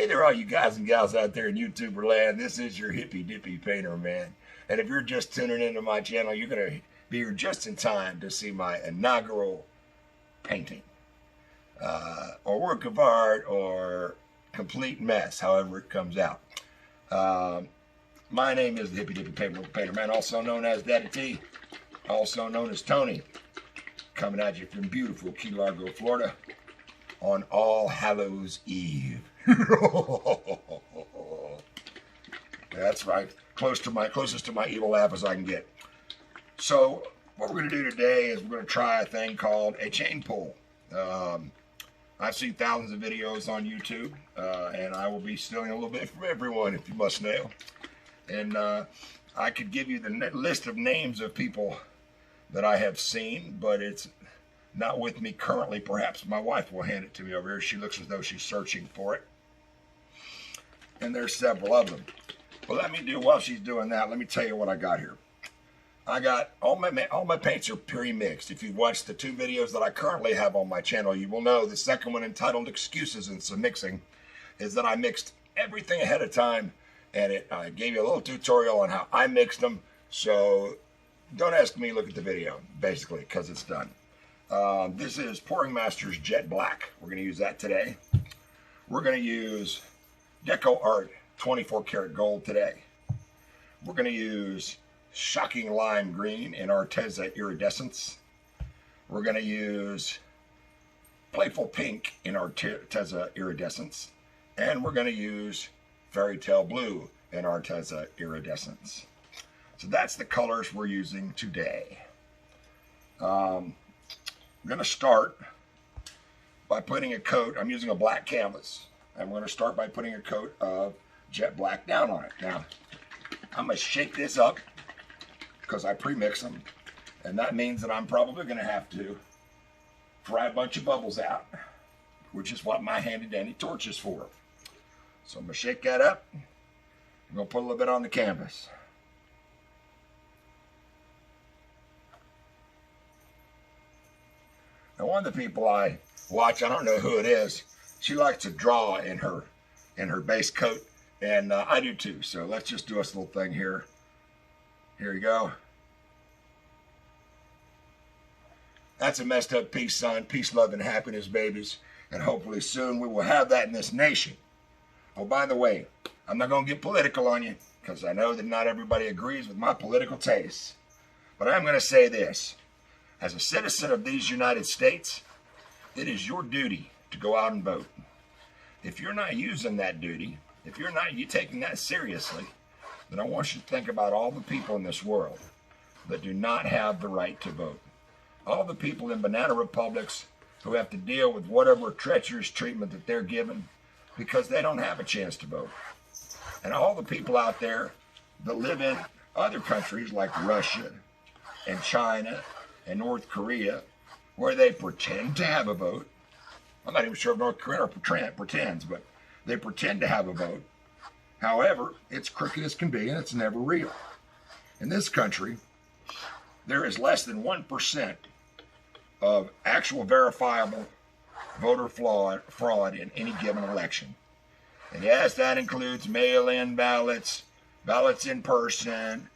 Hey there, all you guys and gals out there in YouTuber land. This is your hippy dippy painter, man. And if you're just tuning into my channel, you're going to be here just in time to see my inaugural painting. Or work of art, or complete mess, however it comes out. My name is the hippy dippy painter, man, also known as Daddy T, also known as Tony. Coming at you from beautiful Key Largo, Florida, on All Hallows Eve. That's right. Closest to my evil laugh as I can get. So what we're going to do today is we're going to try a thing called a chain pull. I've seen thousands of videos on YouTube, and I will be stealing a little bit from everyone, if you must know. And I could give you the list of names of people that I have seen, but it's not with me currently. Perhaps my wife will hand it to me over here. She looks as though she's searching for it. And there's several of them. But while she's doing that, let me tell you what I got here. I got all my paints are pre-mixed. If you've watched the two videos that I currently have on my channel, you will know the second one, entitled Excuses and Some Mixing, is that I mixed everything ahead of time, and I gave you a little tutorial on how I mixed them. So don't ask me, look at the video, basically, because it's done. This is Pouring Masters Jet Black. We're going to use that today. We're going to use Deco Art 24 karat gold today. We're going to use Shocking Lime Green in Arteza Iridescence. We're going to use Playful Pink in Arteza Iridescence. And we're going to use Fairy Tale Blue in Arteza Iridescence. So that's the colors we're using today. I'm going to start by putting a coat. I'm using a black canvas. I'm going to start by putting a coat of jet black down on it. Now, I'm going to shake this up because I pre-mix them. And that means that I'm probably going to have to fry a bunch of bubbles out, which is what my handy dandy torch is for. So I'm going to shake that up. I'm going to put a little bit on the canvas. Now, one of the people I watch, I don't know who it is, she likes to draw in her base coat, and I do too. So let's just do us a little thing here. Here you go. That's a messed up piece, son. Peace, love, and happiness, babies. And hopefully soon we will have that in this nation. Oh, by the way, I'm not going to get political on you, because I know that not everybody agrees with my political tastes. But I'm going to say this. As a citizen of these United States, it is your duty to go out and vote. If you're not using that duty, if you're not taking that seriously, then I want you to think about all the people in this world that do not have the right to vote. All the people in banana republics who have to deal with whatever treacherous treatment that they're given because they don't have a chance to vote. And all the people out there that live in other countries like Russia and China and North Korea, where they pretend to have a vote. I'm not even sure if North Korea pretends, but they pretend to have a vote. However, it's crooked as can be, and it's never real. In this country, there is less than 1% of actual verifiable voter fraud in any given election. And yes, that includes mail-in ballots, ballots in person,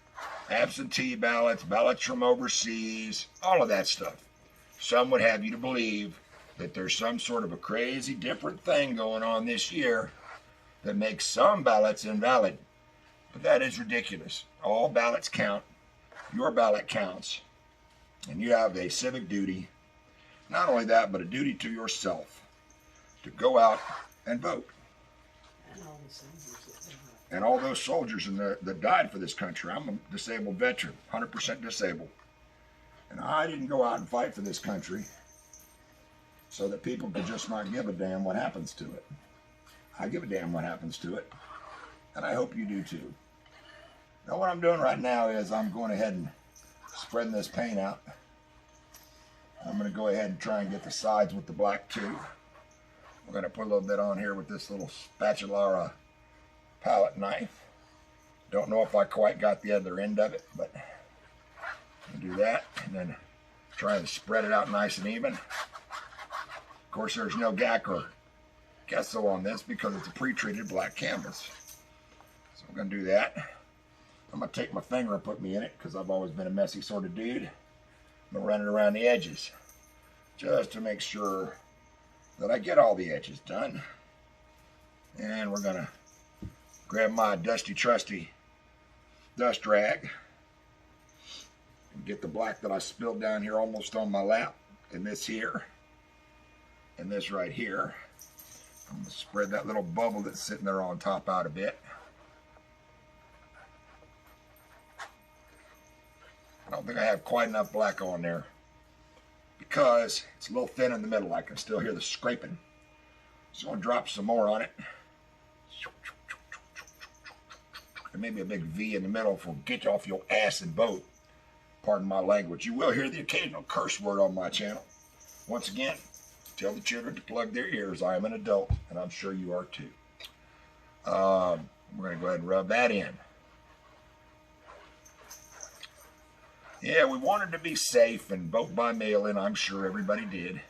absentee ballots, ballots from overseas, all of that stuff. Some would have you to believe that there's some sort of a crazy different thing going on this year that makes some ballots invalid. But that is ridiculous. All ballots count. Your ballot counts. And you have a civic duty. Not only that, but a duty to yourself to go out and vote. And all those soldiers that died for this country. I'm a disabled veteran, 100% disabled. And I didn't go out and fight for this country so that people could just not give a damn what happens to it. I give a damn what happens to it, and I hope you do too. Now what I'm doing right now is I'm going ahead and spreading this paint out. I'm going to go ahead and try and get the sides with the black too. We're going to put a little bit on here with this little spatula palette knife. Don't know if I quite got the other end of it, but I'll do that and then try to spread it out nice and even. Of course, there's no gacker gesso on this because it's a pre-treated black canvas. So I'm going to do that. I'm going to take my finger and put me in it because I've always been a messy sort of dude. I'm going to run it around the edges just to make sure that I get all the edges done. And we're going to grab my dusty trusty dust rag and get the black that I spilled down here almost on my lap, and this here, and this right here. I'm going to spread that little bubble that's sitting there on top out a bit. I don't think I have quite enough black on there because it's a little thin in the middle. I can still hear the scraping. So I'm going to drop some more on it. And maybe a big V in the middle for get off your ass and boat. Pardon my language. You will hear the occasional curse word on my channel. Once again, tell the children to plug their ears. I am an adult, and I'm sure you are too. We're going to go ahead and rub that in. Yeah, we wanted to be safe and vote by mail-in. I'm sure everybody did.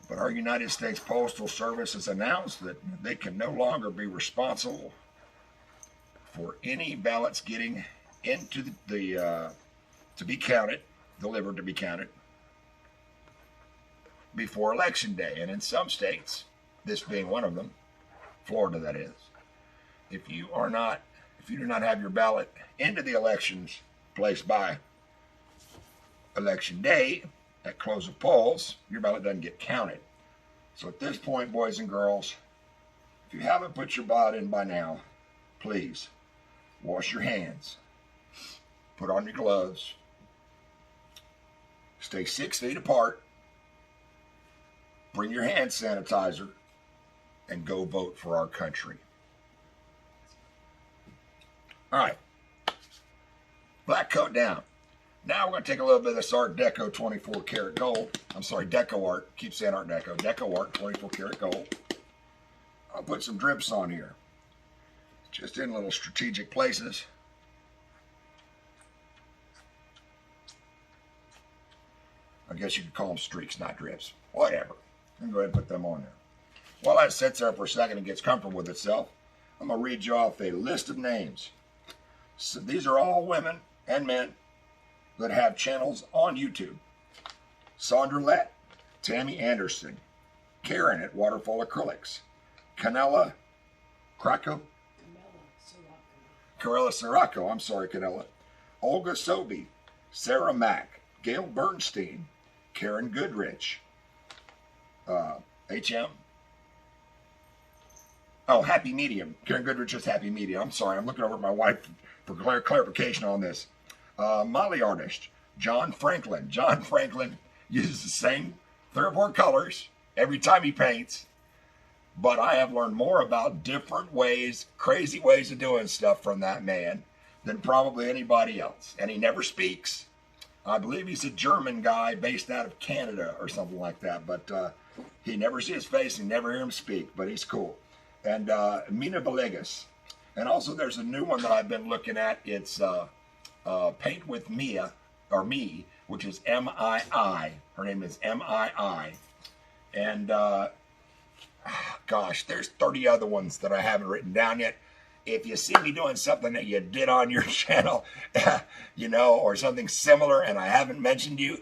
But our United States Postal Service has announced that they can no longer be responsible for any ballots getting into to be counted, delivered to be counted, before Election Day. And in some states, this being one of them, Florida that is, if you do not have your ballot into the elections placed by Election Day at close of polls, your ballot doesn't get counted. So at this point, boys and girls, if you haven't put your ballot in by now, please wash your hands, put on your gloves, stay 6 feet apart, bring your hand sanitizer, and go vote for our country. All right, black coat down. Now we're going to take a little bit of this Art Deco 24 karat gold. I'm sorry, Deco Art. Keep saying Art Deco. Deco Art 24 karat gold. I'll put some drips on here, just in little strategic places. I guess you could call them streaks, not drips. Whatever. I'm going to go ahead and put them on there. While that sits there for a second and gets comfortable with itself, I'm going to read you off a list of names. So these are all women and men that have channels on YouTube. Sandra Lett, Tammy Anderson, Karen at Waterfall Acrylics, Canella Sirocco, I'm sorry, Canella, Olga Sobey, Sarah Mack, Gail Bernstein, Karen Goodrich, HM. Oh, Happy Medium. Karen Goodrich is Happy Medium. I'm sorry, I'm looking over at my wife for clarification on this. Molly Artist, John Franklin. John Franklin uses the same 3 or 4 colors every time he paints, but I have learned more about different ways, crazy ways of doing stuff from that man than probably anybody else. And he never speaks. I believe he's a German guy based out of Canada or something like that, but he never see his face and never hear him speak, but he's cool. And Mina Villegas. And also there's a new one that I've been looking at. It's Paint with Mia, or Me, which is M-I-I. Her name is M-I-I. And gosh, there's 30 other ones that I haven't written down yet. If you see me doing something that you did on your channel, you know, or something similar, and I haven't mentioned you,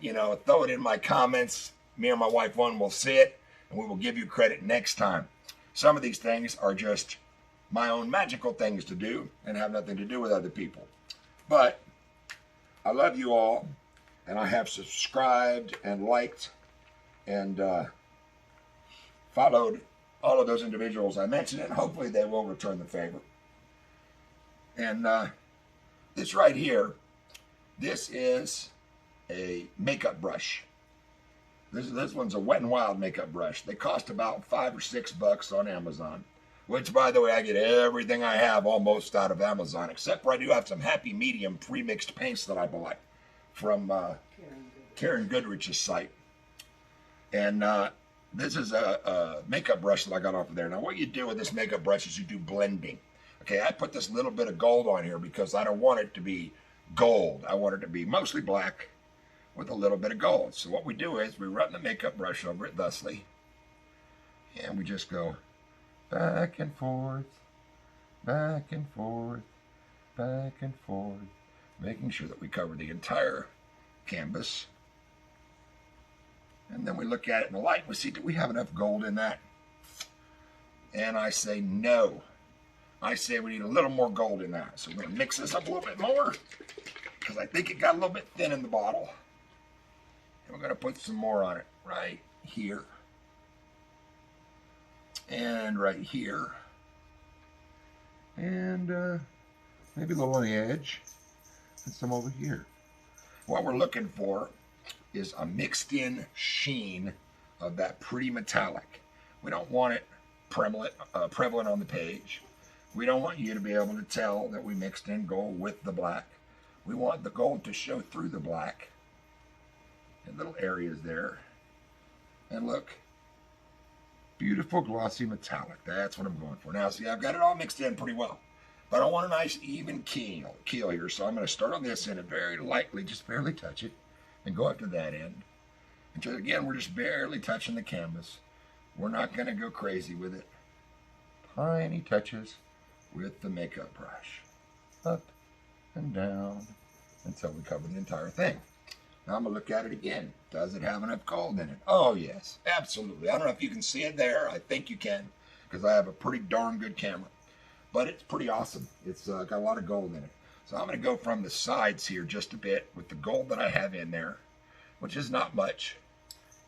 you know, throw it in my comments. Me or my wife, one, will see it, and we will give you credit next time. Some of these things are just my own magical things to do and have nothing to do with other people. But I love you all, and I have subscribed and liked and followed all of those individuals I mentioned, and hopefully they will return the favor. And this right here, this is a makeup brush. This one's a Wet n Wild makeup brush. They cost about $5 or $6 on Amazon, which, by the way, I get everything I have almost out of Amazon, except for I do have some Happy Medium pre-mixed paints that I bought from Karen Goodrich's site. And this is a makeup brush that I got off of there. Now, what you do with this makeup brush is you do blending. Okay, I put this little bit of gold on here because I don't want it to be gold. I want it to be mostly black with a little bit of gold. So what we do is we run the makeup brush over it thusly. And we just go back and forth, back and forth, back and forth, making sure that we cover the entire canvas. And then we look at it in the light and we see, do we have enough gold in that? And I say no. I say we need a little more gold in that. So we're going to mix this up a little bit more because I think it got a little bit thin in the bottle. And we're going to put some more on it right here. And right here. And maybe a little on the edge. And some over here. What we're looking for is a mixed in sheen of that pretty metallic. We don't want it prevalent on the page. We don't want you to be able to tell that we mixed in gold with the black. We want the gold to show through the black in little areas there. And look, beautiful glossy metallic. That's what I'm going for. Now see, I've got it all mixed in pretty well, but I want a nice even keel here. So I'm going to start on this end and very lightly, just barely touch it and go up to that end. Until again, we're just barely touching the canvas. We're not going to go crazy with it. Tiny touches with the makeup brush. Up and down until we cover the entire thing. Now I'm going to look at it again. Does it have enough gold in it? Oh yes, absolutely. I don't know if you can see it there. I think you can because I have a pretty darn good camera. But it's pretty awesome. It's got a lot of gold in it. So I'm going to go from the sides here just a bit with the gold that I have in there, which is not much.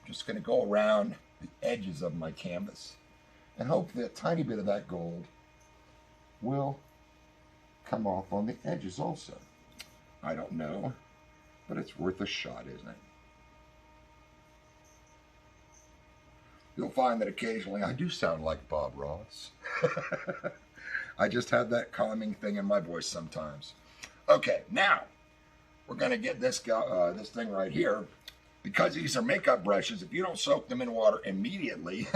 I'm just going to go around the edges of my canvas and hope that a tiny bit of that gold will come off on the edges also. I don't know, but it's worth a shot, isn't it? You'll find that occasionally I do sound like Bob Ross. I just have that calming thing in my voice sometimes. Okay, now we're going to get this thing right here. Because these are makeup brushes, if you don't soak them in water immediately,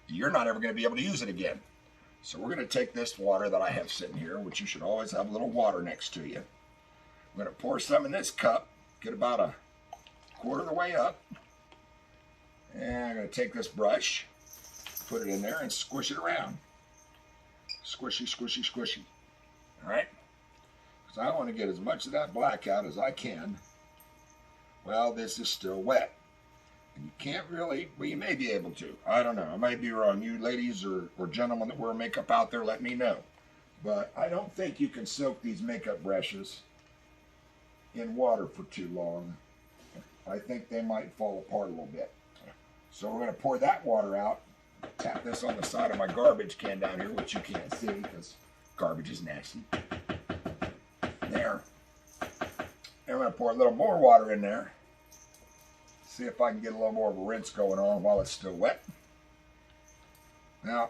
you're not ever going to be able to use it again. So we're going to take this water that I have sitting here, which you should always have a little water next to you. We're going to pour some in this cup, get about a quarter of the way up. And I'm going to take this brush, put it in there, and squish it around. Squishy, squishy, squishy. All right? Because I want to get as much of that black out as I can. Well, this is still wet. And you can't really, well, you may be able to. I don't know. I might be wrong. You ladies or gentlemen that wear makeup out there, let me know. But I don't think you can soak these makeup brushes in water for too long. I think they might fall apart a little bit. So we're going to pour that water out, tap this on the side of my garbage can down here, which you can't see because garbage is nasty. There. And I'm going to pour a little more water in there. See if I can get a little more of a rinse going on while it's still wet. Now,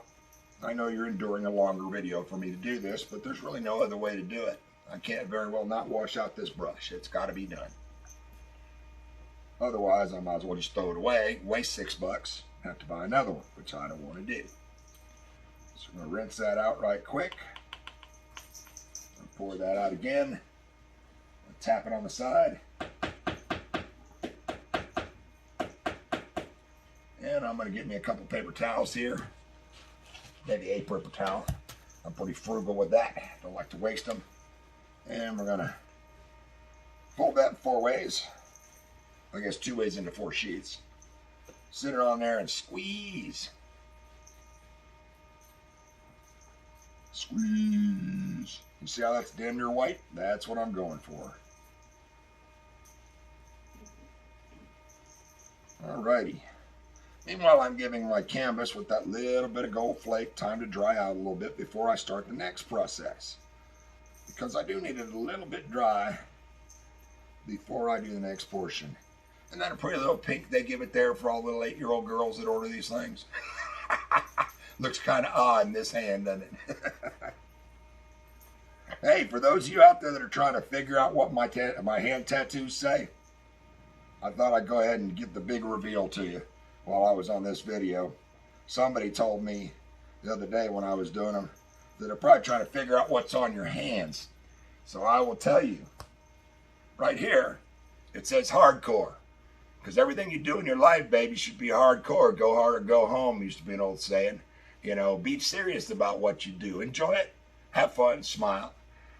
I know you're enduring a longer video for me to do this, but there's really no other way to do it. I can't very well not wash out this brush. It's got to be done. Otherwise, I might as well just throw it away, waste $6, have to buy another one, which I don't want to do. So I'm going to rinse that out right quick. I'll pour that out again. I'll tap it on the side. And I'm going to get me a couple paper towels here. Maybe a paper towel. I'm pretty frugal with that. Don't like to waste them. And we're going to fold that 4 ways. I guess 2 ways into 4 sheets. Sit it on there and squeeze. Squeeze. You see how that's damn near white? That's what I'm going for. Alrighty. Meanwhile, I'm giving my canvas with that little bit of gold flake time to dry out a little bit before I start the next process. Because I do need it a little bit dry before I do the next portion. Isn't that a pretty little pink they give it there for all little 8-year-old girls that order these things? Looks kind of odd in this hand, doesn't it? Hey, for those of you out there that are trying to figure out what my hand tattoos say, I thought I'd go ahead and give the big reveal to you while I was on this video. Somebody told me the other day when I was doing them that they're probably trying to figure out what's on your hands. So I will tell you, right here, it says hardcore. Because everything you do in your life, baby, should be hardcore. Go hard or go home used to be an old saying. You know, be serious about what you do. Enjoy it. Have fun. Smile.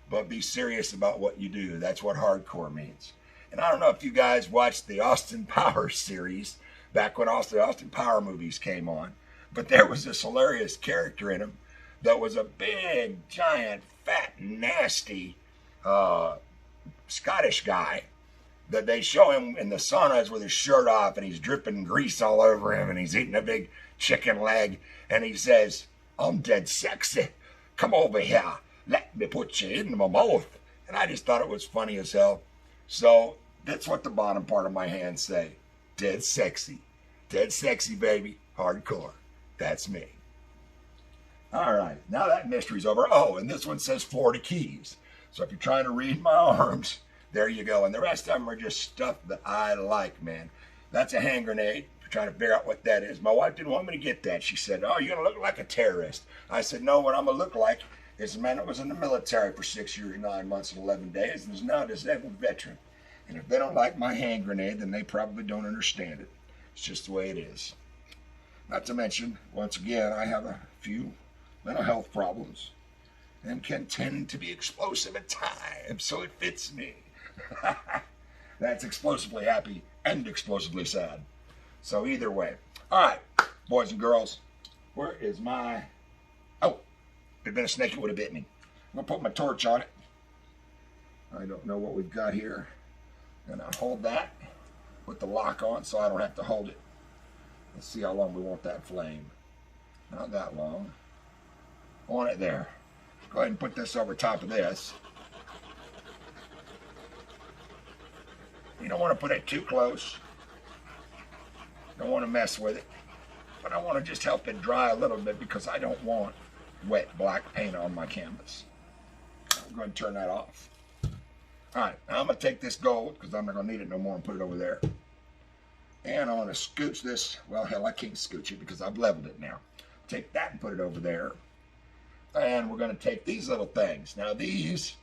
But be serious about what you do. That's what hardcore means. And I don't know if you guys watched the Austin Powers series back when Austin Power movies came on. But there was this hilarious character in them that was a big, giant, fat, nasty Scottish guy that they show him in the saunas with his shirt off and he's dripping grease all over him and he's eating a big chicken leg and he says, "I'm dead sexy. Come over here. Let me put you in my mouth." And I just thought it was funny as hell. So that's what the bottom part of my hands say. Dead sexy. Dead sexy, baby. Hardcore. That's me. All right. Now that mystery's over. Oh, and this one says Florida Keys. So if you're trying to read my arms, there you go. And the rest of them are just stuff that I like, man. That's a hand grenade. If you're trying to figure out what that is. My wife didn't want me to get that. She said, "Oh, you're going to look like a terrorist." I said, "No, what I'm going to look like is a man that was in the military for 6 years, 9 months, and 11 days, and is now a disabled veteran. And if they don't like my hand grenade, then they probably don't understand it. It's just the way it is." Not to mention, once again, I have a few mental health problems and can tend to be explosive at times, so it fits me. That's explosively happy and explosively sad. So either way. All right, boys and girls, where is my... Oh, if it'd been a snake, it would have bit me. I'm going to put my torch on it. I don't know what we've got here. And I'll hold that with the lock on so I don't have to hold it. Let's see how long we want that flame. Not that long. On it there. Go ahead and put this over top of this. You don't want to put it too close. Don't want to mess with it. But I want to just help it dry a little bit because I don't want wet black paint on my canvas. I'm going to turn that off. Alright, now I'm going to take this gold because I'm not going to need it no more and put it over there. And I'm going to scooch this. Well, hell, I can't scooch it because I've leveled it now. Take that and put it over there. And we're going to take these little things. Now these,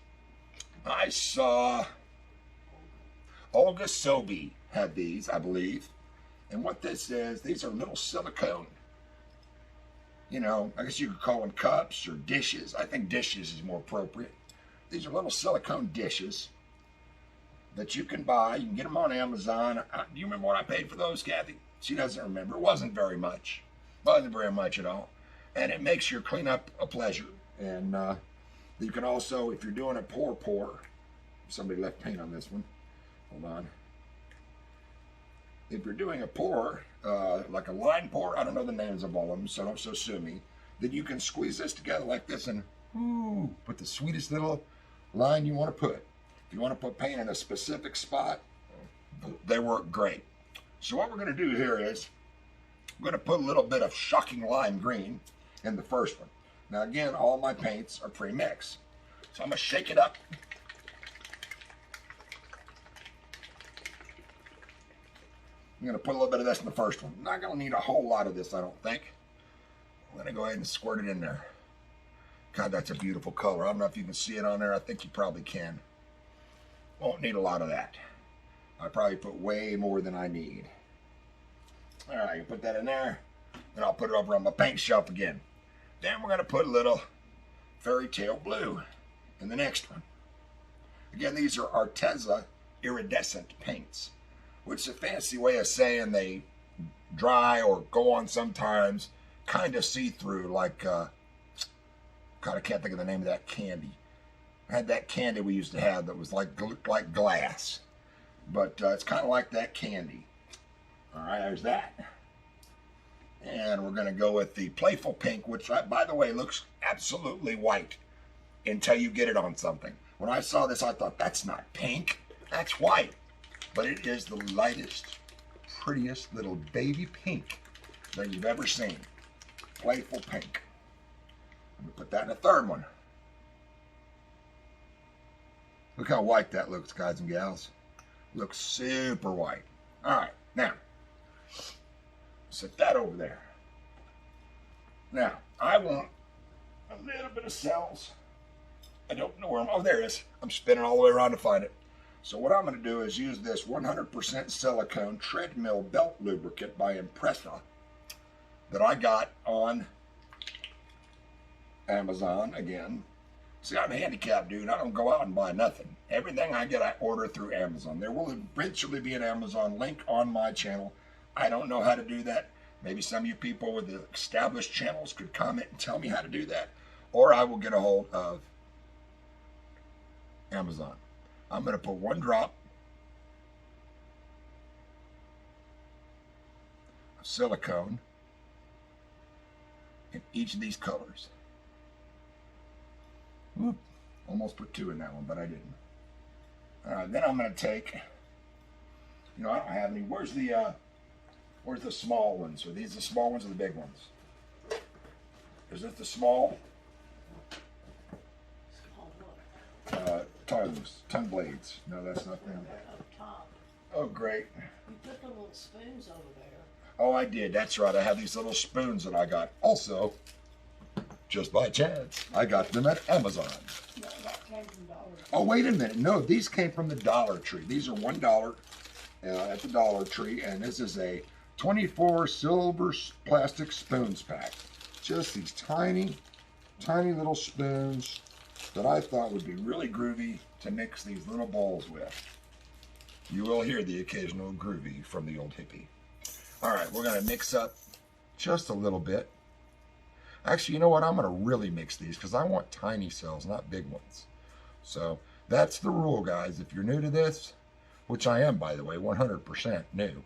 I saw Olga Sobey had these, I believe. And what this is, these are little silicone, you know, I guess you could call them cups or dishes. I think dishes is more appropriate. These are little silicone dishes that you can buy. You can get them on Amazon. Do you remember what I paid for those, Kathy? She doesn't remember. It wasn't very much. Wasn't very much at all. And it makes your cleanup a pleasure. And you can also, if you're doing a pour, somebody left paint on this one. Hold on. If you're doing a pour, like a line pour, I don't know the names of all of them, so don't so sue me, then you can squeeze this together like this and put the sweetest little line you want to put. If you want to put paint in a specific spot, they work great. So what we're going to do here is I'm going to put a little bit of shocking lime green in the first one. Now again, all my paints are pre-mixed. So I'm going to shake it up. I'm going to put a little bit of this in the first one. I'm not going to need a whole lot of this, I don't think. I'm going to go ahead and squirt it in there. God, that's a beautiful color. I don't know if you can see it on there. I think you probably can. Won't need a lot of that. I probably put way more than I need. All right, you put that in there. Then I'll put it over on my paint shelf again. Then we're going to put a little fairy tale blue in the next one. Again, these are Arteza iridescent paints, which is a fancy way of saying they dry or go on sometimes, kind of see-through, like, God, I can't think of the name of that candy. I had that candy we used to have that was like glass, but it's kind of like that candy. All right, there's that. And we're going to go with the Playful Pink, which, by the way, looks absolutely white until you get it on something. When I saw this, I thought, that's not pink, that's white. But it is the lightest, prettiest little baby pink that you've ever seen. Playful Pink. I'm going to put that in a third one. Look how white that looks, guys and gals. Looks super white. All right, now, set that over there. Now, I want a little bit of cells. I don't know where I'm, oh, there it is. I'm spinning all the way around to find it. So what I'm going to do is use this 100% silicone treadmill belt lubricant by Impressa that I got on Amazon again. See, I'm a handicapped dude. I don't go out and buy nothing. Everything I get, I order through Amazon. There will eventually be an Amazon link on my channel. I don't know how to do that. Maybe some of you people with the established channels could comment and tell me how to do that. Or I will get a hold of Amazon. I'm going to put 1 drop of silicone in each of these colors. Whoop, almost put 2 in that one, but I didn't. All right, then I'm going to take, I don't have any. Where's the small ones? Are these the small ones or the big ones? Is this the small? Tongue blades. No, that's not them. Up top. Oh, great. You put the little spoons over there. Oh, I did. That's right. I have these little spoons that I got. Also, just by chance, I got them at Amazon. No, that came from Dollar Tree. Oh, wait a minute. No, these came from the Dollar Tree. These are $1 at the Dollar Tree, and this is a 24 silver plastic spoons pack. Just these tiny, tiny little spoons that I thought would be really groovy to mix these little bowls with. You will hear the occasional groovy from the old hippie. All right, we're going to mix up just a little bit. Actually, you know what? I'm going to really mix these because I want tiny cells, not big ones. So that's the rule, guys. If you're new to this, which I am, by the way, 100% new.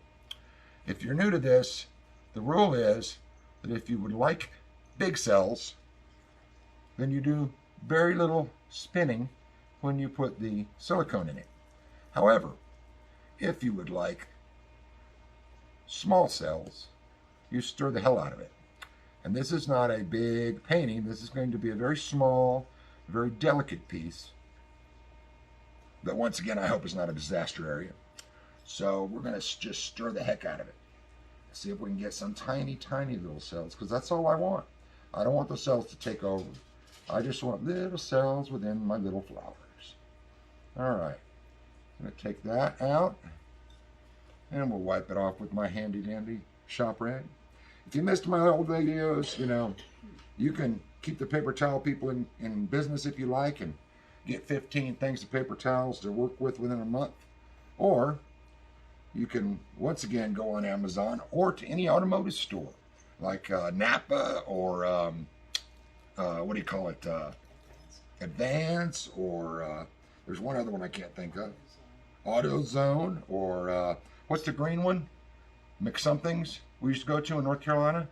If you're new to this, the rule is that if you would like big cells, then you do very little spinning when you put the silicone in it. However, if you would like small cells, you stir the hell out of it. And this is not a big painting. This is going to be a very small, very delicate piece that, once again, I hope is not a disaster area. So we're going to just stir the heck out of it. See if we can get some tiny, tiny little cells, because that's all I want. I don't want the cells to take over. I just want little cells within my little flowers. All right. I'm going to take that out, and we'll wipe it off with my handy-dandy shop rag. If you missed my old videos, you can keep the paper towel people in business if you like and get 15 things of paper towels to work with within a month. Or you can, once again, go on Amazon or to any automotive store like Napa or what do you call it? Advance, or there's one other one I can't think of. AutoZone, or what's the green one? McSomethings we used to go to in North Carolina.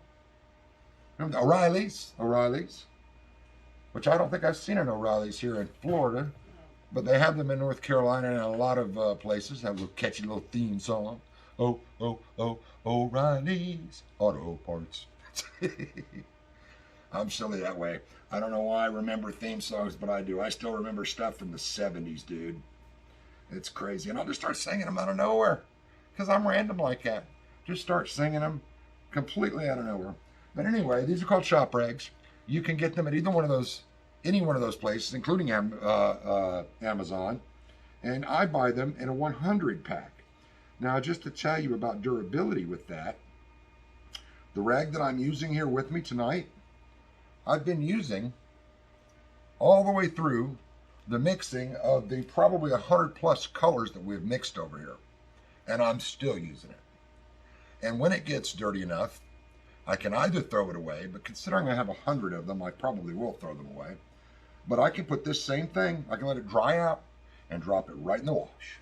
Remember O'Reilly's, which I don't think I've seen an O'Reilly's here in Florida, but they have them in North Carolina and a lot of places. Have a little catchy little theme song. Oh, oh, oh, O'Reilly's Auto Parts. I'm silly that way. I don't know why I remember theme songs, but I do. I still remember stuff from the 70s, dude. It's crazy. And I'll just start singing them out of nowhere because I'm random like that. Just start singing them completely out of nowhere. But anyway, these are called shop rags. You can get them at either one of those, any one of those places, including Amazon. And I buy them in a 100 pack. Now, just to tell you about durability with that, the rag that I'm using here with me tonight, I've been using all the way through the mixing of the probably 100 plus colors that we've mixed over here. And I'm still using it. And when it gets dirty enough, I can either throw it away, but considering I have 100 of them, I probably will throw them away. But I can put this same thing, I can let it dry out and drop it right in the wash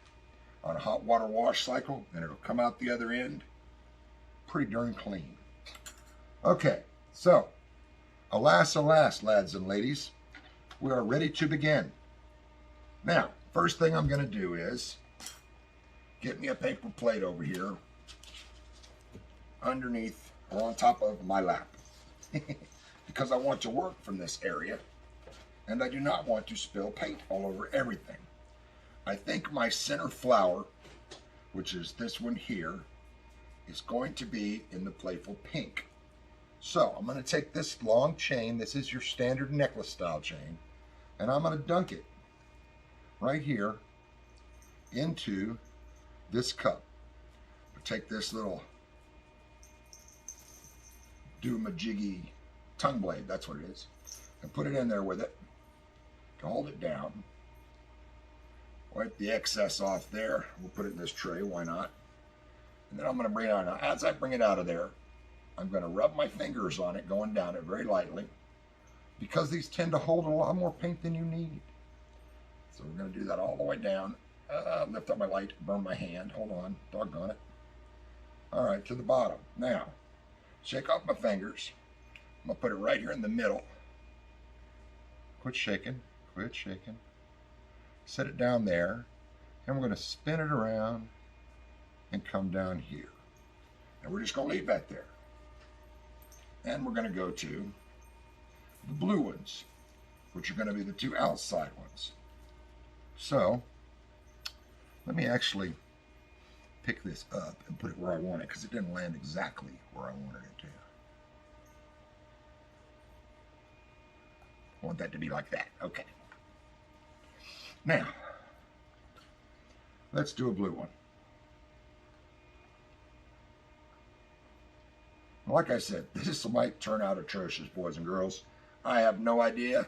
on a hot water wash cycle, and it'll come out the other end pretty darn clean. Okay, so alas, alas, lads and ladies, we are ready to begin. Now, first thing I'm going to do is get me a paper plate over here underneath or on top of my lap because I want to work from this area and I do not want to spill paint all over everything. I think my center flower, which is this one here, is going to be in the playful pink. So I'm going to take this long chain, this is your standard necklace style chain, and I'm going to dunk it right here into this cup. Take this little do-majiggy tongue blade, that's what it is, and put it in there with it to hold it down. Wipe the excess off there. We'll put it in this tray, why not? And then I'm going to bring it out. Now, as I bring it out of there, I'm going to rub my fingers on it, going down it very lightly, because these tend to hold a lot more paint than you need. So we're going to do that all the way down. Lift up my light, burn my hand. Hold on, doggone it. All right, to the bottom. Now, shake off my fingers. I'm going to put it right here in the middle. Quit shaking, quit shaking. Set it down there, and we're going to spin it around and come down here. And we're just going to leave that there. And we're going to go to the blue ones, which are going to be the two outside ones. So, let me actually pick this up and put it where I want it, because it didn't land exactly where I wanted it to. I want that to be like that. Okay. Now, let's do a blue one. Like I said, this might turn out atrocious, boys and girls. I have no idea.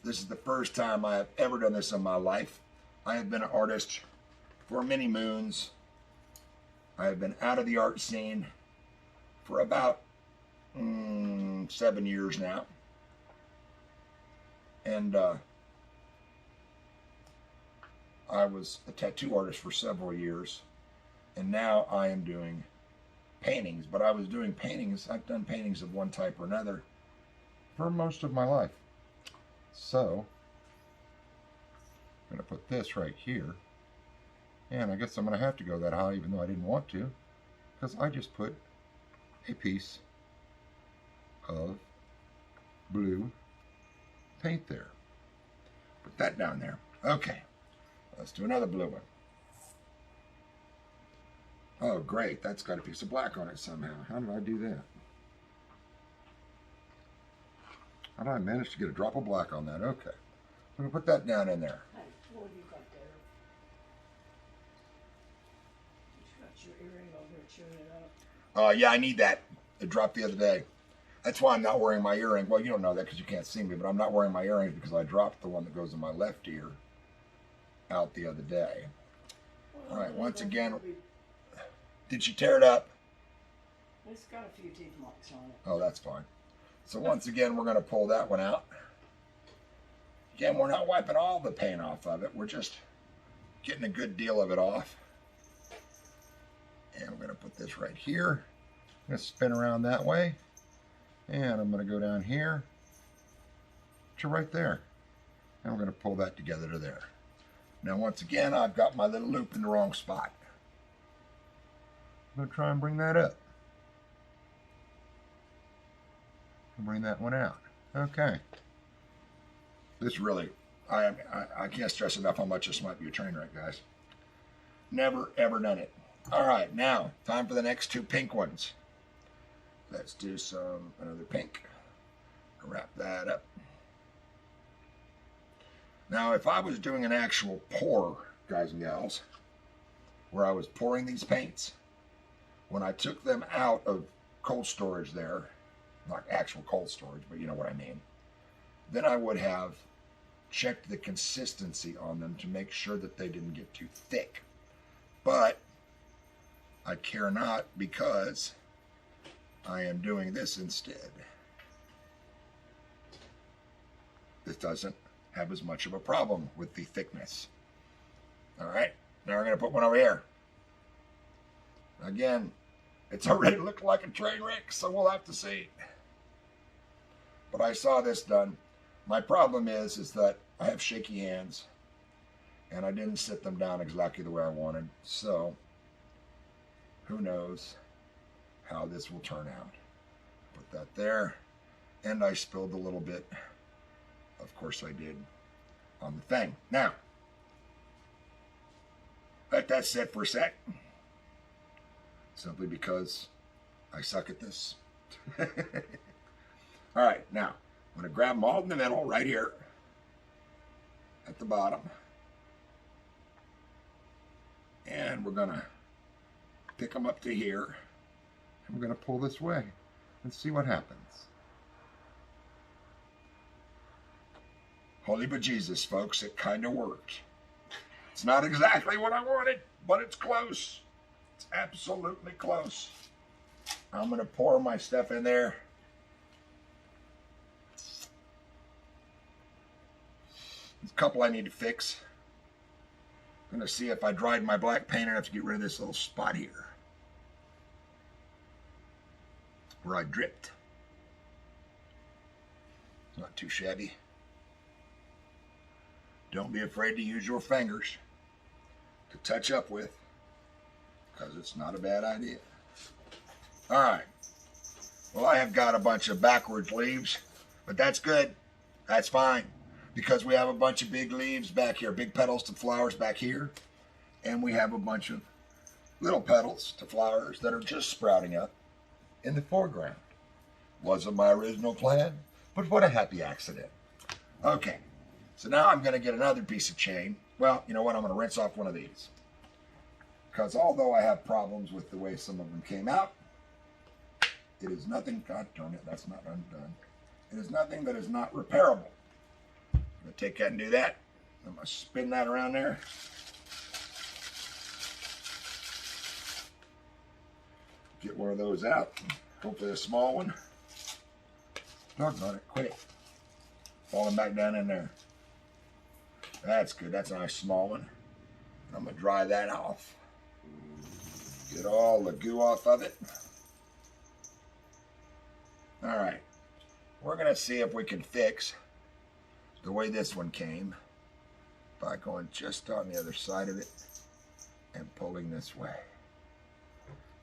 This is the first time I have ever done this in my life. I have been an artist for many moons. I have been out of the art scene for about 7 years now. And I was a tattoo artist for several years. And now I am doing paintings. But I was doing paintings, I've done paintings of one type or another for most of my life. So, I'm going to put this right here. And I guess I'm going to have to go that high even though I didn't want to, because I just put a piece of blue paint there. Put that down there. Okay, let's do another blue one. Oh great, that's got a piece of black on it somehow. How did I do that? How did I manage to get a drop of black on that? Okay, I'm going to put that down in there. Hey, what have you got there? You got your earring over there chewing it up. Yeah, I need that. It dropped the other day. That's why I'm not wearing my earring. Well, you don't know that because you can't see me, but I'm not wearing my earrings because I dropped the one that goes in my left ear out the other day. All right, once again, did she tear it up? It's got a few teeth marks on it. Oh, that's fine. So once again, we're going to pull that one out. Again, we're not wiping all the paint off of it. We're just getting a good deal of it off. And we're going to put this right here. I'm going to spin around that way. And I'm going to go down here to right there. And we're going to pull that together to there. Now, once again, I've got my little loop in the wrong spot. I'm going to try and bring that up. And bring that one out. Okay. This really, I can't stress enough how much this might be a train wreck, guys. Never, ever done it. All right, now, time for the next two pink ones. Let's do another pink. Wrap that up. Now, if I was doing an actual pour, guys and gals, where I was pouring these paints, when I took them out of cold storage there, not actual cold storage, but you know what I mean, then I would have checked the consistency on them to make sure that they didn't get too thick. But I care not, because I am doing this instead. This doesn't have as much of a problem with the thickness. All right, now we're going to put one over here. Again, it's already looked like a train wreck, so we'll have to see. But I saw this done. My problem is that I have shaky hands, and I didn't sit them down exactly the way I wanted. So, who knows how this will turn out. Put that there, and I spilled a little bit. Of course I did on the thing. Now, let that sit for a sec. Simply because I suck at this. All right, now, I'm going to grab them all in the middle, right here, at the bottom. And we're gonna pick them up to here, and we're gonna pull this way and see what happens. Holy bejesus, folks, it kind of worked. It's not exactly what I wanted, but it's close. It's absolutely close. I'm gonna pour my stuff in there. There's a couple I need to fix. I'm gonna see if I dried my black paint enough to get rid of this little spot here where I dripped. Not too shabby. Don't be afraid to use your fingers to touch up with, because it's not a bad idea. All right. Well, I have got a bunch of backwards leaves, but that's good. That's fine, because we have a bunch of big leaves back here, big petals to flowers back here, and we have a bunch of little petals to flowers that are just sprouting up in the foreground. Wasn't my original plan, but what a happy accident. Okay, so now I'm going to get another piece of chain. Well, you know what? I'm going to rinse off one of these, because although I have problems with the way some of them came out, it is nothing. God darn it, that's not undone. It is nothing that is not repairable. I'm going to take that and do that. I'm going to spin that around there. Get one of those out. Hopefully a small one. Doggone it, quit it. Falling back down in there. That's good. That's a nice small one. I'm going to dry that off. Get all the goo off of it. All right. We're going to see if we can fix the way this one came by going just on the other side of it and pulling this way.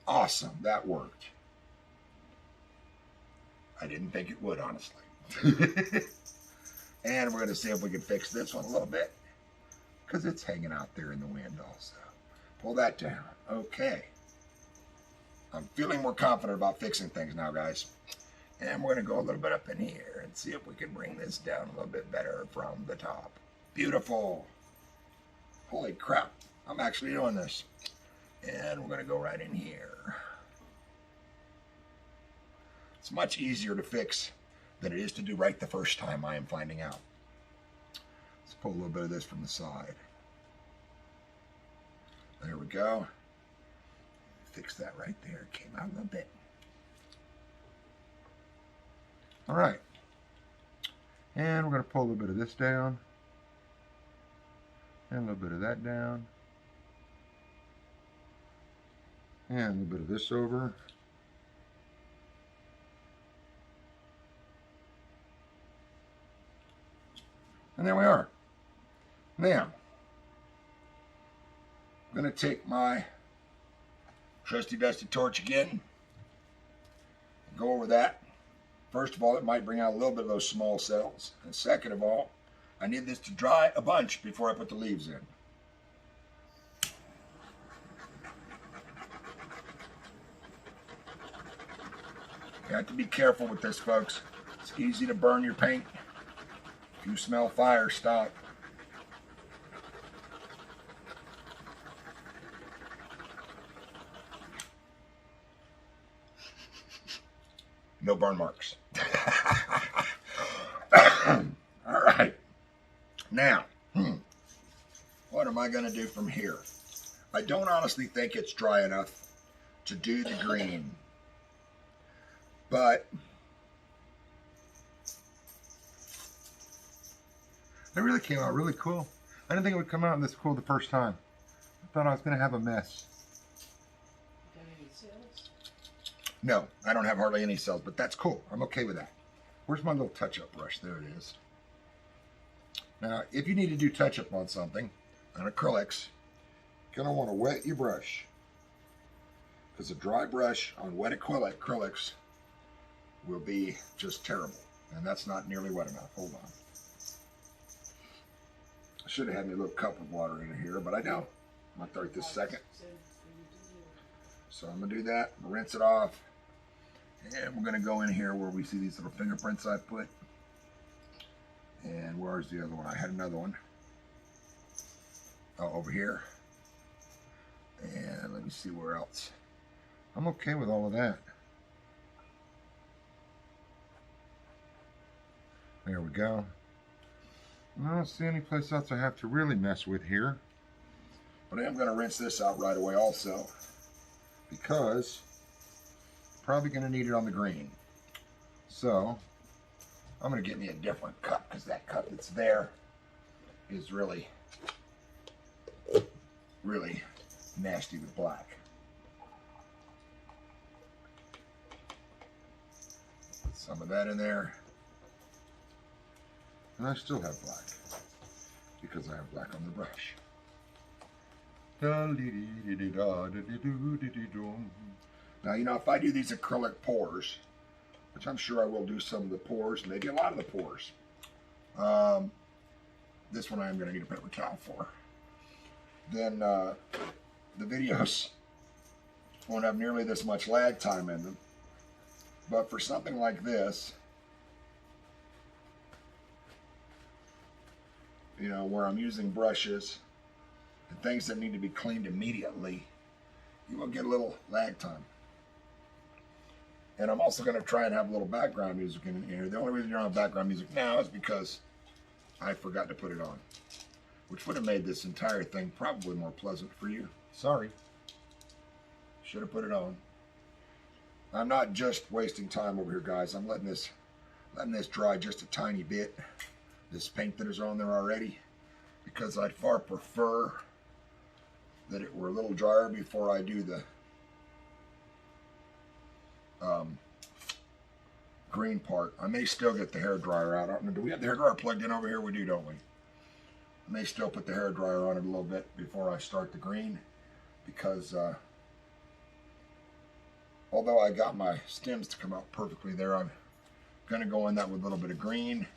Awesome. That worked. I didn't think it would, honestly. And we're going to see if we can fix this one a little bit, because it's hanging out there in the wind also. Pull that down. Okay. I'm feeling more confident about fixing things now, guys. And we're going to go a little bit up in here and see if we can bring this down a little bit better from the top. Beautiful. Holy crap. I'm actually doing this. And we're going to go right in here. It's much easier to fix than it is to do right the first time, I am finding out. Let's pull a little bit of this from the side. There we go. Fix that right there. It came out a little bit. All right. And we're going to pull a little bit of this down. And a little bit of that down. And a little bit of this over. And there we are. Now, I'm going to take my trusty dusty torch again and go over that. First of all, it might bring out a little bit of those small cells. And second of all, I need this to dry a bunch before I put the leaves in. You have to be careful with this, folks. It's easy to burn your paint. If you smell fire, stop. No burn marks. All right. Now, what am I going to do from here? I don't honestly think it's dry enough to do the green. But it really came out really cool. I didn't think it would come out this cool the first time. I thought I was going to have a mess. Got any cells? No, I don't have hardly any cells, but that's cool. I'm okay with that. Where's my little touch-up brush? There it is. Now, if you need to do touch-up on something, on acrylics, you're going to want to wet your brush. Because a dry brush on wet acrylics will be just terrible. And that's not nearly wet enough. Hold on. I should have had me a little cup of water in here, but I don't. I'm going to start this second. So I'm going to do that, rinse it off. And we're going to go in here where we see these little fingerprints I put. And where's the other one? I had another one. Oh, over here. And let me see where else. I'm okay with all of that. There we go. I don't see any place else I have to really mess with here. But I am going to rinse this out right away also, because I'm probably going to need it on the green. So I'm going to get me a different cup, because that cup that's there is really, really nasty with black. Put some of that in there. And I still have black, because I have black on the brush. Now, you know, if I do these acrylic pours, which I'm sure I will do some of the pours, maybe a lot of the pours. This one I am going to need a paper towel for. Then the videos won't have nearly this much lag time in them. But for something like this, you know, where I'm using brushes and things that need to be cleaned immediately, you will get a little lag time. And I'm also going to try and have a little background music in here. The only reason you're on background music now is because I forgot to put it on, which would have made this entire thing probably more pleasant for you. Sorry. Should have put it on. I'm not just wasting time over here, guys. I'm letting this dry just a tiny bit. This paint that is on there already, because I'd far prefer that it were a little drier before I do the green part. I may still get the hair dryer out. I don't know, do we have the hair dryer plugged in over here? We do, don't we? I may still put the hair dryer on it a little bit before I start the green, because although I got my stems to come out perfectly there, I'm going to go in that with a little bit of green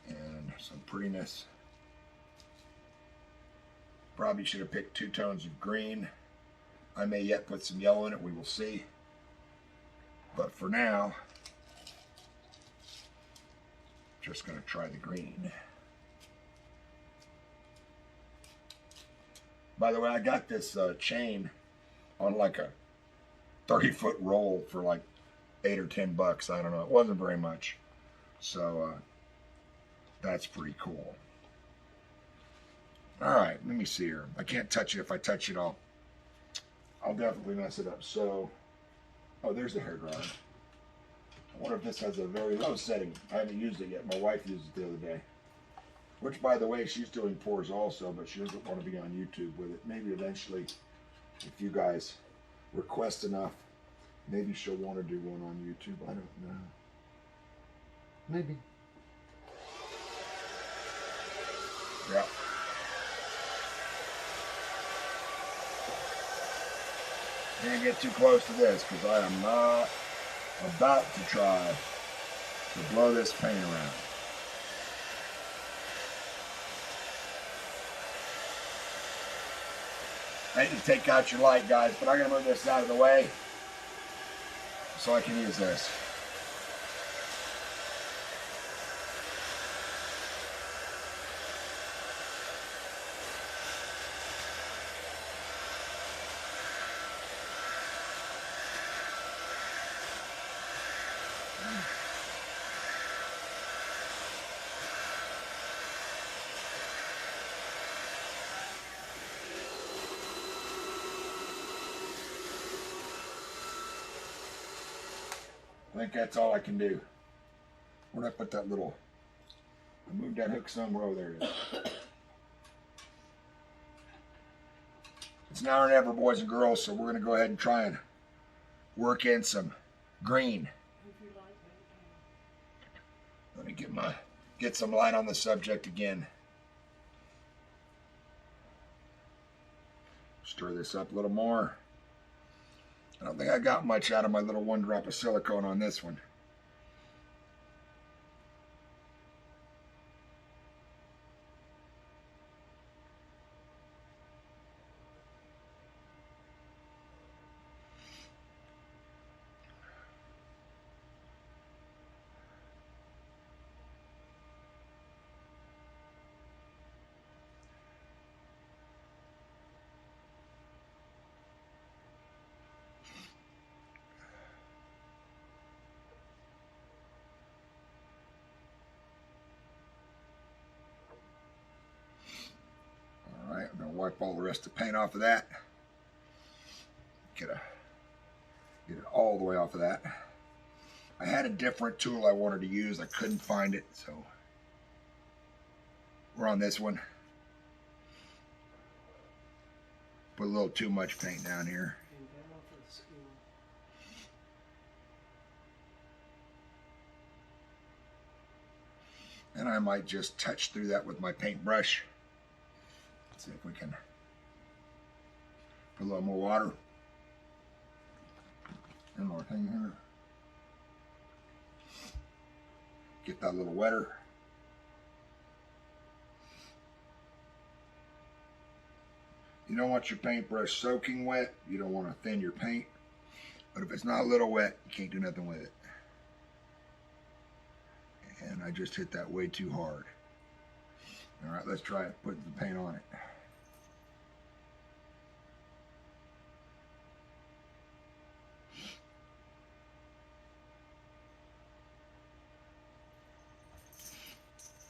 and some prettiness. Probably should have picked 2 tones of green. I may yet put some yellow in it, we will see. But for now, just going to try the green. By the way, I got this chain on like a 30-foot roll for like $8 or $10. I don't know. It wasn't very much. So that's pretty cool. All right, let me see here. I can't touch it. If I touch it, I'll definitely mess it up. So, oh, there's the hair dryer. I wonder if this has a very low setting. I haven't used it yet. My wife used it the other day. Which, by the way, she's doing pours also, but she doesn't want to be on YouTube with it. Maybe eventually, if you guys request enough, maybe she'll want to do one on YouTube. I don't know. Maybe. Yeah. Can't get too close to this, because I am not about to try to blow this paint around. I hate to take out your light, guys, but I'm going to move this out of the way so I can use this. I think that's all I can do. Where'd I put that little, I moved that hook somewhere. Oh, there it is. It's now or never, boys and girls, so we're going to go ahead and try and work in some green. Let me get some light on the subject again. Stir this up a little more. I don't think I got much out of my little 1 drop of silicone on this one. wipe all the rest of the paint off of that. Get it all the way off of that. I had a different tool I wanted to use. I couldn't find it, so we're on this one. Put a little too much paint down here. And I might just touch through that with my paintbrush. Let's see if we can put a little more water. One more thing here. Get that a little wetter. You don't want your paintbrush soaking wet. You don't want to thin your paint. But if it's not a little wet, you can't do nothing with it. And I just hit that way too hard. All right, let's try it, putting the paint on it.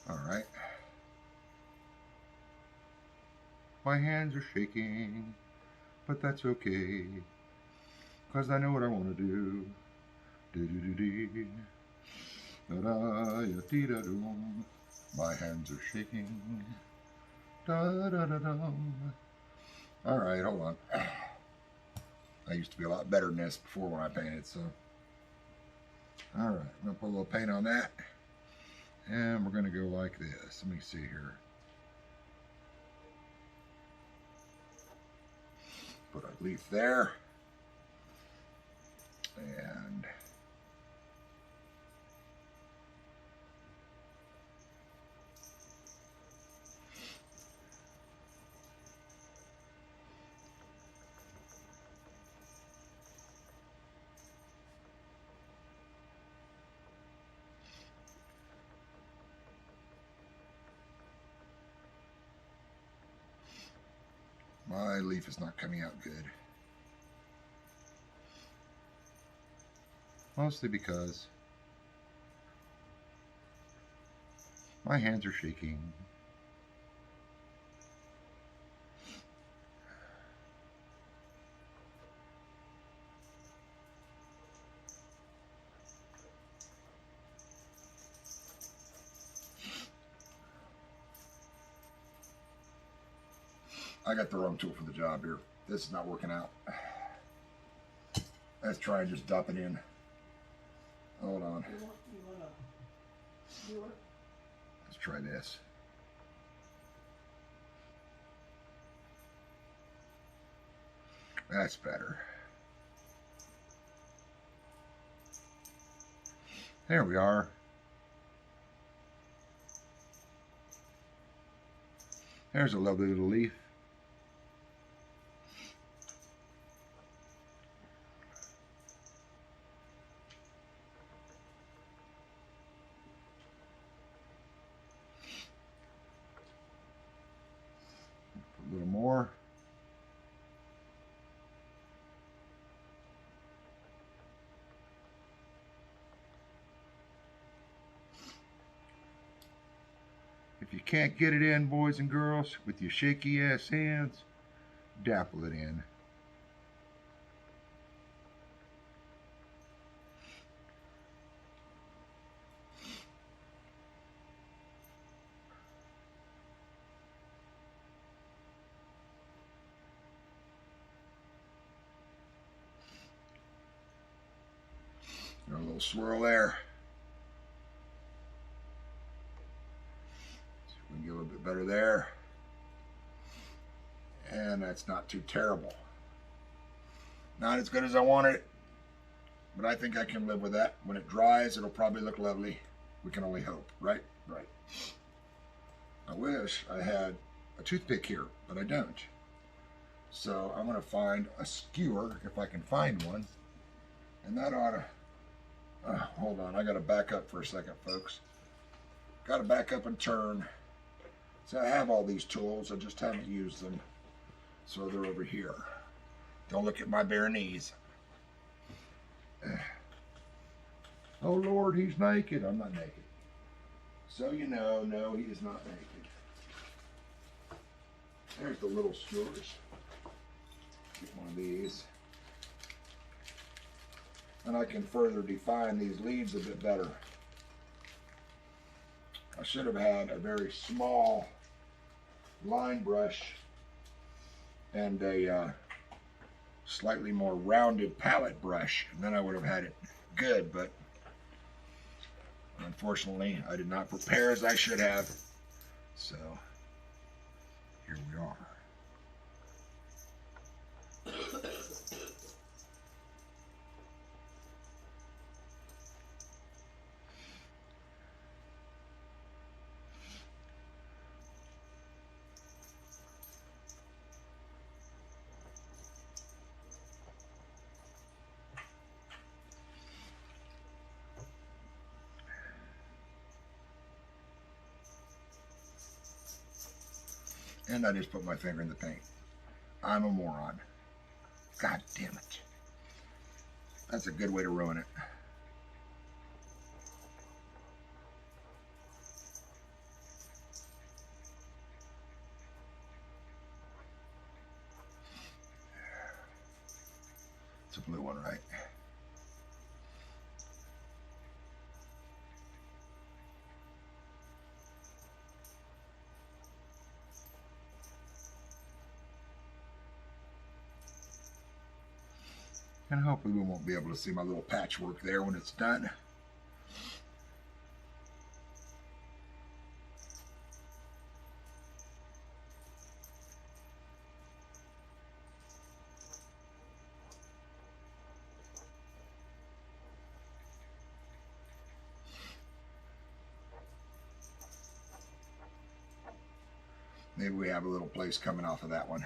All right. My hands are shaking, but that's okay, because I know what I want to do. Do-do-do-dee. Da-da-ya-dee-da-doom. My hands are shaking. Da-da-da-dum. All right, hold on. I used to be a lot better than this before when I painted, so. All right, I'm going to put a little paint on that. And we're going to go like this. Let me see here. Put a leaf there. And my leaf is not coming out good. Mostly because my hands are shaking. I got the wrong tool for the job here. This is not working out. Let's try and just dump it in. Hold on. You want a skewer? Let's try this. That's better. There we are. There's a lovely little leaf. A little more. If you can't get it in, boys and girls, with your shaky ass hands, dapple it in. Got a little swirl there. See if we can get a little bit better there. And that's not too terrible. Not as good as I wanted it, but I think I can live with that. When it dries, it'll probably look lovely. We can only hope, right? Right. I wish I had a toothpick here, but I don't. So I'm going to find a skewer, if I can find one. And that ought to... hold on, I got to back up for a second, folks. Got to back up and turn. So I have all these tools, I just haven't used them. So they're over here. Don't look at my bare knees. Oh Lord, he's naked. I'm not naked. So you know, no, he is not naked. There's the little skewers. Get one of these. And I can further define these leaves a bit better. I should have had a very small line brush and a slightly more rounded palette brush, and then I would have had it good, but unfortunately I did not prepare as I should have, so here we are. And I just put my finger in the paint. I'm a moron. God damn it. That's a good way to ruin it. It's a blue one, right? And hopefully we won't be able to see my little patchwork there when it's done. Maybe we have a little place coming off of that one.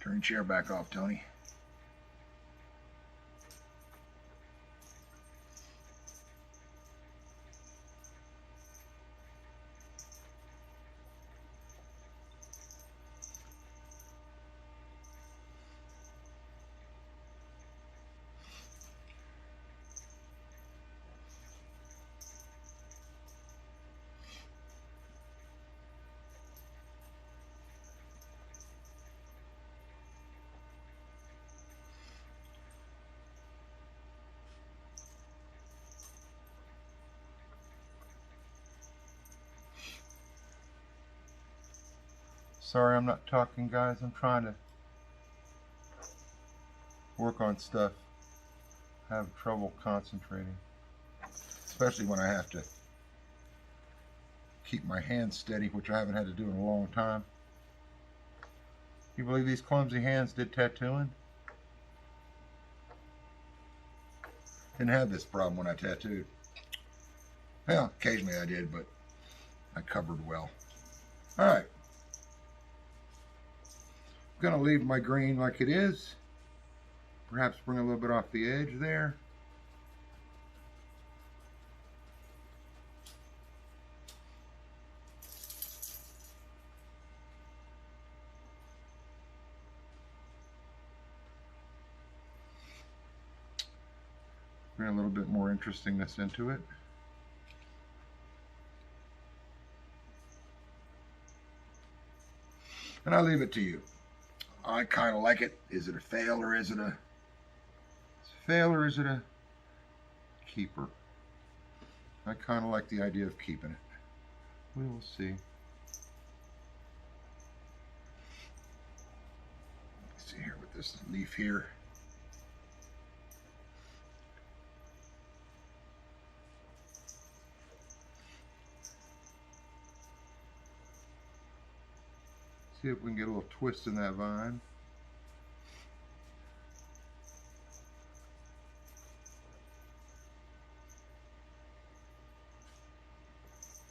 Turn your chair back off, Tony. Sorry I'm not talking, guys. I'm trying to work on stuff. I have trouble concentrating, Especially when I have to keep my hands steady, which I haven't had to do in a long time. You believe these clumsy hands did tattooing? Didn't have this problem when I tattooed. Well, occasionally I did, but I covered well. All right. I'm going to leave my green like it is. Perhaps bring a little bit off the edge there. Bring a little bit more interestingness into it. And I'll leave it to you. I kind of like it. Is it a fail or is it a Keeper. I kind of like the idea of keeping it. We will see. Let's see here with this leaf here. See if we can get a little twist in that vine.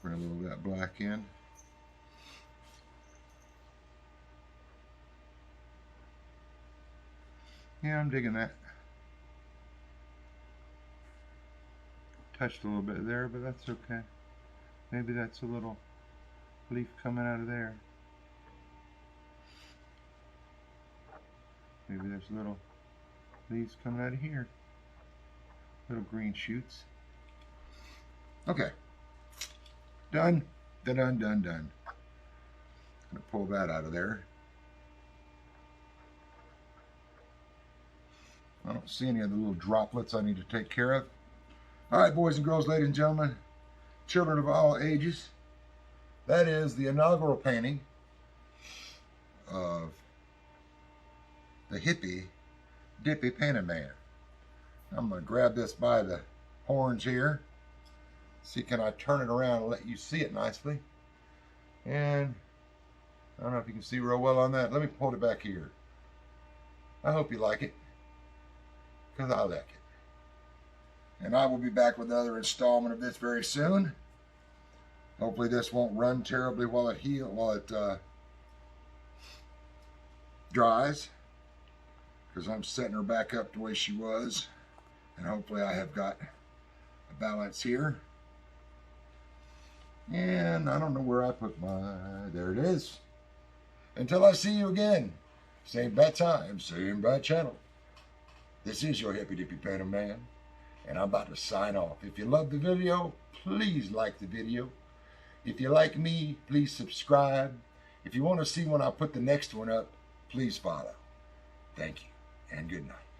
Bring a little of that black in. Yeah, I'm digging that. Touched a little bit there, but that's okay. Maybe that's a little leaf coming out of there. Maybe there's little leaves coming out of here. Little green shoots. Okay. Done. Done. Gonna pull that out of there. I don't see any of the little droplets I need to take care of. All right, boys and girls, ladies and gentlemen, children of all ages, that is the inaugural painting of the hippy dippy painted man. I'm going to grab this by the horns here. See, can I turn it around and let you see it nicely? And I don't know if you can see real well on that. Let me hold it back here. I hope you like it, because I like it. And I will be back with another installment of this very soon. Hopefully this won't run terribly while it dries, because I'm setting her back up the way she was. And hopefully I have got a balance here. And I don't know where I put my... There it is. Until I see you again. Same bad time, same bad channel. This is your Hippy Dippy Painter Man. And I'm about to sign off. If you love the video, please like the video. If you like me, please subscribe. If you want to see when I put the next one up, please follow. Thank you, and good night.